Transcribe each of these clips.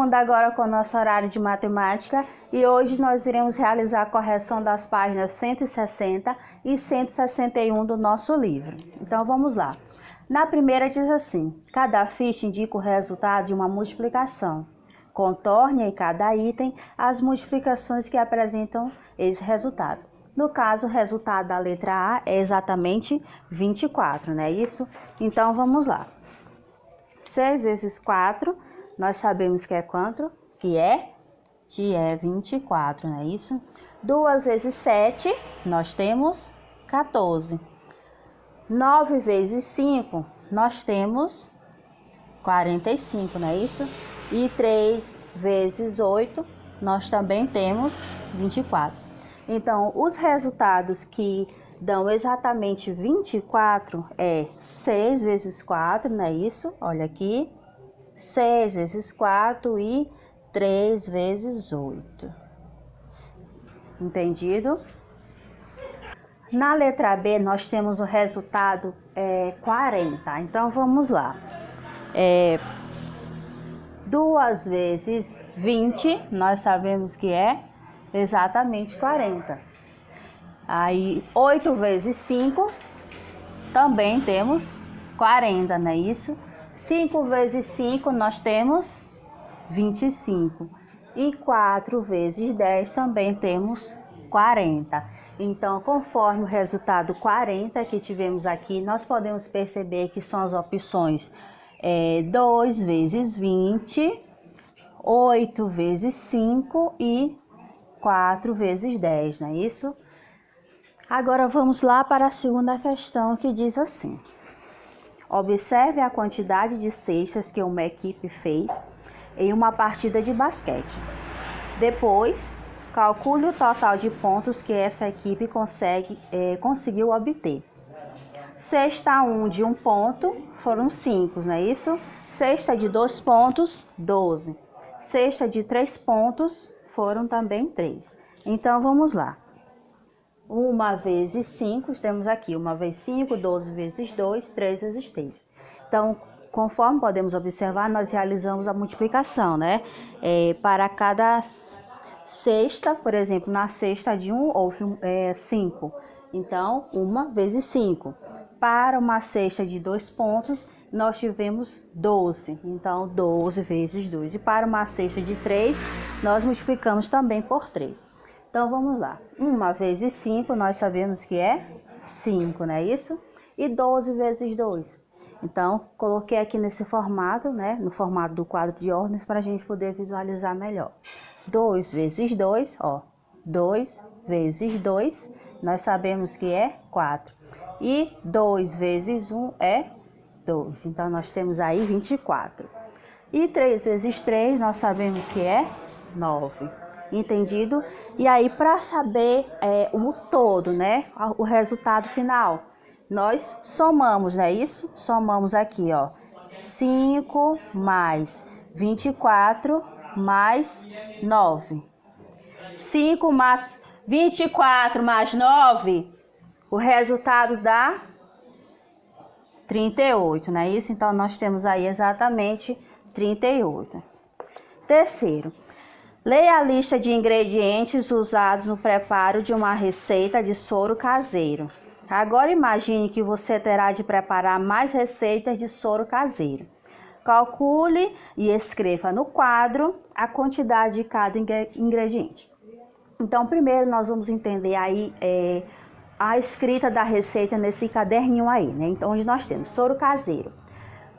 Continuando agora com o nosso horário de matemática e hoje nós iremos realizar a correção das páginas 160 e 161 do nosso livro. Então vamos lá. Na primeira diz assim: cada ficha indica o resultado de uma multiplicação. Contorne em cada item as multiplicações que apresentam esse resultado. No caso, o resultado da letra A é exatamente 24, não é isso? Então vamos lá. 6 vezes 4, nós sabemos que é quanto? Que é 24, não é isso? 2 vezes 7, nós temos 14. 9 vezes 5, nós temos 45, não é isso? E 3 vezes 8, nós também temos 24. Então, os resultados que dão exatamente 24 é 6 vezes 4, não é isso? Olha aqui, 6 vezes 4 e 3 vezes 8. Entendido? Na letra B, nós temos o resultado 40. Então, vamos lá. 2 vezes 20, nós sabemos que é exatamente 40. Aí, 8 vezes 5, também temos 40, não é isso? 5 vezes 5, nós temos 25. E 4 vezes 10, também temos 40. Então, conforme o resultado 40 que tivemos aqui, nós podemos perceber que são as opções 2 vezes 20, 8 vezes 5 e 4 vezes 10, não é isso? Agora vamos lá para a segunda questão que diz assim: observe a quantidade de cestas que uma equipe fez em uma partida de basquete. Depois, calcule o total de pontos que essa equipe conseguiu obter. Cesta 1 de 1 ponto foram 5, não é isso? Cesta de 2 pontos, 12. Cesta de 3 pontos foram também 3. Então vamos lá. 1 vezes 5, temos aqui 1 vezes 5, 12 vezes 2, 3 vezes 3. Então, conforme podemos observar, nós realizamos a multiplicação, né? Para cada cesta, por exemplo, na cesta de 1 houve 5. Então, 1 vezes 5. Para uma cesta de 2 pontos, nós tivemos 12. Então, 12 vezes 2. E para uma cesta de 3, nós multiplicamos também por 3. Então, vamos lá. 1 vezes 5, nós sabemos que é 5, não é isso? E 12 vezes 2. Então, coloquei aqui nesse formato, né? No formato do quadro de ordens, para a gente poder visualizar melhor. 2 vezes 2, ó. 2 vezes 2, nós sabemos que é 4. E 2 vezes 1 é 2. Então, nós temos aí 24. E 3 vezes 3, nós sabemos que é 9. Entendido? E aí, para saber o todo, né? O resultado final, nós somamos, não é isso? Somamos aqui, ó. 5 mais 24 mais 9. 5 mais 24 mais 9, o resultado dá 38, não é isso? Então, nós temos aí exatamente 38. Terceiro, leia a lista de ingredientes usados no preparo de uma receita de soro caseiro. Agora imagine que você terá de preparar mais receitas de soro caseiro. Calcule e escreva no quadro a quantidade de cada ingrediente. Então, primeiro nós vamos entender aí a escrita da receita nesse caderninho aí, né? Então, onde nós temos soro caseiro.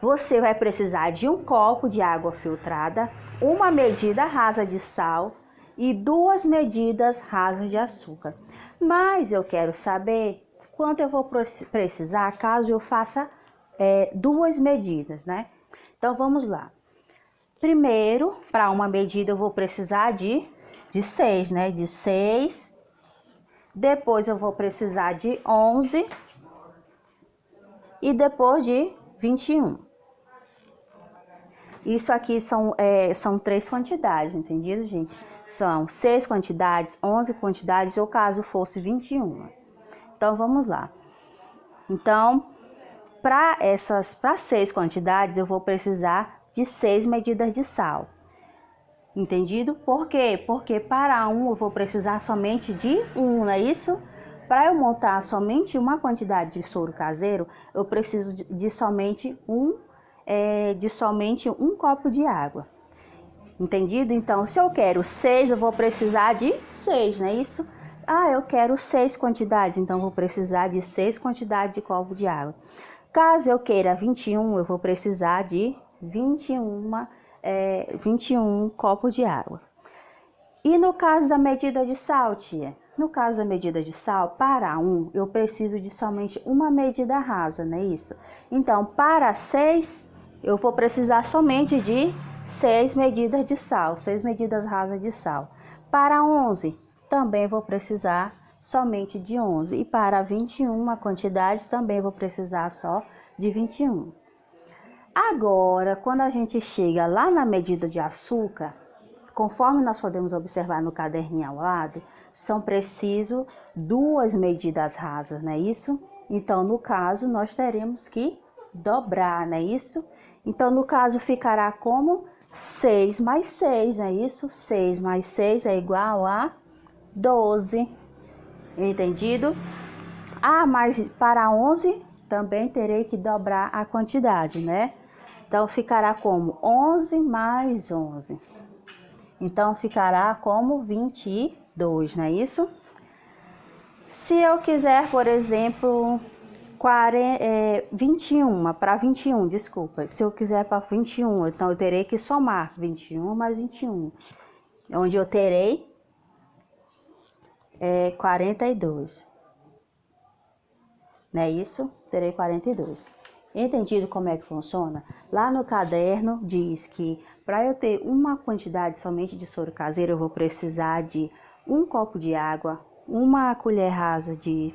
Você vai precisar de 1 copo de água filtrada, 1 medida rasa de sal e 2 medidas rasas de açúcar. Mas eu quero saber quanto eu vou precisar caso eu faça 2 medidas, né? Então, vamos lá. Primeiro, para 1 medida eu vou precisar de 6, né? De 6. Depois eu vou precisar de 11 e depois de 21. Isso aqui são 3 quantidades, entendido, gente? São 6 quantidades, 11 quantidades, ou caso fosse 21. Então, vamos lá. Então, para 6 quantidades, eu vou precisar de 6 medidas de sal. Entendido? Por quê? Porque para 1 eu vou precisar somente de 1, não é isso? Para eu montar somente uma quantidade de soro caseiro, eu preciso de somente um copo de água. Entendido? Então, se eu quero 6, eu vou precisar de 6, não é isso? Ah, eu quero 6 quantidades, então eu vou precisar de 6 quantidades de copo de água. Caso eu queira 21, eu vou precisar de 21 copos de água. E no caso da medida de sal, tia? No caso da medida de sal, para 1, eu preciso de somente uma medida rasa, não é isso? Então, para 6, eu vou precisar somente de 6 medidas de sal, 6 medidas rasas de sal. Para 11, também vou precisar somente de 11. E para 21 quantidades, também vou precisar só de 21. Agora, quando a gente chega lá na medida de açúcar, conforme nós podemos observar no caderninho ao lado, são preciso 2 medidas rasas, não é isso? Então, no caso, nós teremos que dobrar, não é isso? Então, no caso, ficará como 6 mais 6, não é isso? 6 mais 6 é igual a 12. Entendido? Ah, mas para 11 também terei que dobrar a quantidade, né? Então, ficará como 11 mais 11. Então, ficará como 22, não é isso? Se eu quiser, por exemplo, 21, para 21, desculpa. Se eu quiser para 21, então eu terei que somar 21 mais 21, onde eu terei 42. Não é isso? Terei 42. Entendido como é que funciona? Lá no caderno diz que para eu ter uma quantidade somente de soro caseiro, eu vou precisar de 1 copo de água, 1 colher rasa de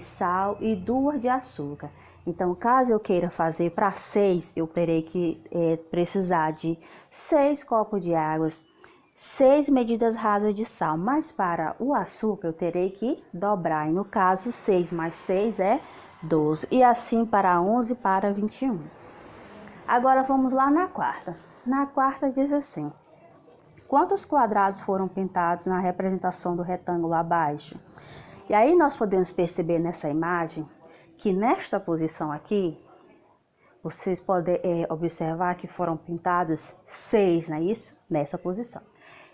sal e 2 de açúcar. Então, caso eu queira fazer para 6, eu terei que precisar de 6 copos de água, 6 medidas rasas de sal, mas para o açúcar eu terei que dobrar. E no caso, 6 mais 6 é 12. E assim para 11 para 21. Agora vamos lá na quarta. Na quarta diz assim: quantos quadrados foram pintados na representação do retângulo abaixo? E aí nós podemos perceber nessa imagem que nesta posição aqui, vocês podem observar que foram pintados 6, não é isso? Nessa posição.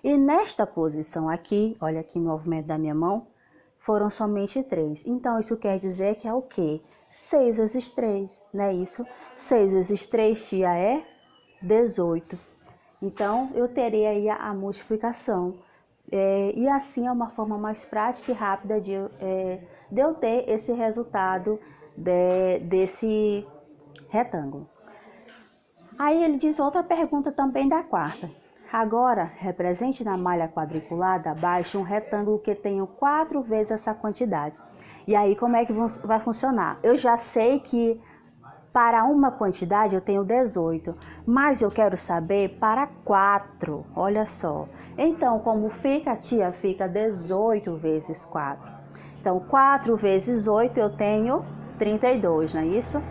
E nesta posição aqui, olha aqui o movimento da minha mão, foram somente 3. Então, isso quer dizer que é o quê? 6 vezes 3, não é isso? 6 vezes 3, tia, é 18. Então, eu terei aí a multiplicação. E assim é uma forma mais prática e rápida de eu ter esse resultado desse retângulo. Aí ele diz outra pergunta também da quarta. Agora, represente na malha quadriculada abaixo um retângulo que tenha 4 vezes essa quantidade. E aí, como é que vai funcionar? Eu já sei que para uma quantidade eu tenho 18, mas eu quero saber para 4, olha só. Então, como fica, tia? Fica 18 vezes 4. Então, 4 vezes 8 eu tenho 32, não é isso?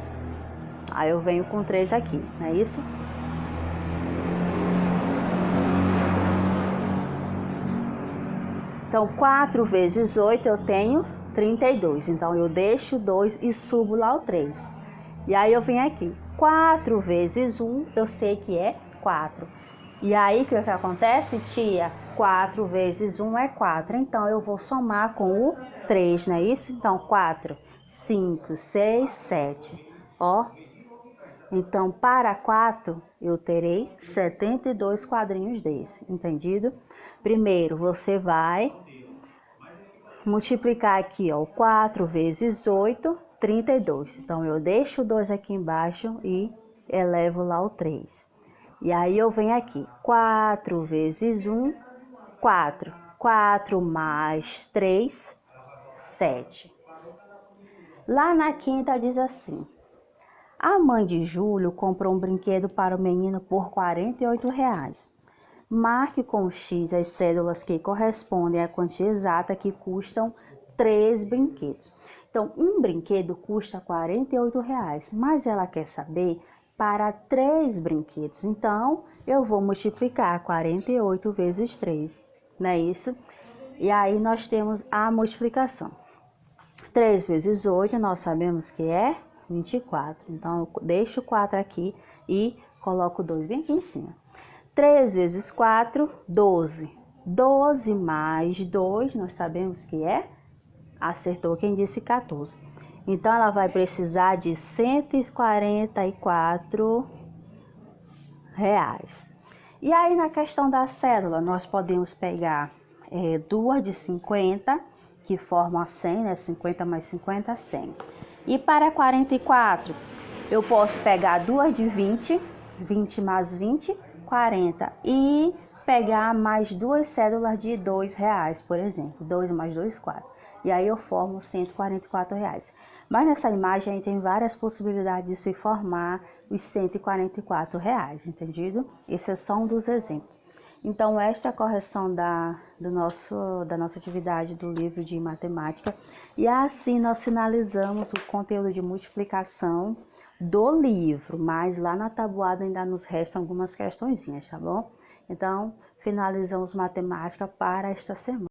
Aí eu venho com 3 aqui, não é isso? Então, 4 vezes 8 eu tenho 32. Então, eu deixo 2 e subo lá o 3. E aí eu venho aqui. 4 vezes 1 eu sei que é 4. E aí, o que acontece, tia? 4 vezes 1 é 4. Então, eu vou somar com o 3, não é isso? Então, 4, 5, 6, 7. Ó. Então, para 4, eu terei 72 quadrinhos desse, entendido? Primeiro, você vai multiplicar aqui, ó, 4 vezes 8, 32. Então, eu deixo o 2 aqui embaixo e elevo lá o 3. E aí, eu venho aqui, 4 vezes 1, 4. 4 mais 3, 7. Lá na quinta diz assim: a mãe de Júlio comprou um brinquedo para o menino por R$ 48. Marque com X as cédulas que correspondem à quantia exata que custam 3 brinquedos. Então, um brinquedo custa R$ 48, mas ela quer saber para 3 brinquedos. Então, eu vou multiplicar 48 vezes 3, não é isso? E aí, nós temos a multiplicação. 3 vezes 8, nós sabemos que é 24. Então, eu deixo o 4 aqui e coloco o 2 bem aqui em cima. 3 vezes 4, 12. 12 mais 2, nós sabemos que é, acertou quem disse 14. Então, ela vai precisar de R$144. E aí, na questão da cédula, nós podemos pegar duas de 50, que formam a 100, né? 50 mais 50, 100. E para 44, eu posso pegar duas de 20, 20 mais 20, 40. E pegar mais duas cédulas de R$2, por exemplo. 2 mais 2, 4. E aí eu formo R$144. Mas nessa imagem aí tem várias possibilidades de se formar os R$144, entendido? Esse é só um dos exemplos. Então, esta é a correção da nossa atividade do livro de matemática. E assim nós finalizamos o conteúdo de multiplicação do livro. Mas lá na tabuada ainda nos restam algumas questõezinhas, tá bom? Então, finalizamos matemática para esta semana.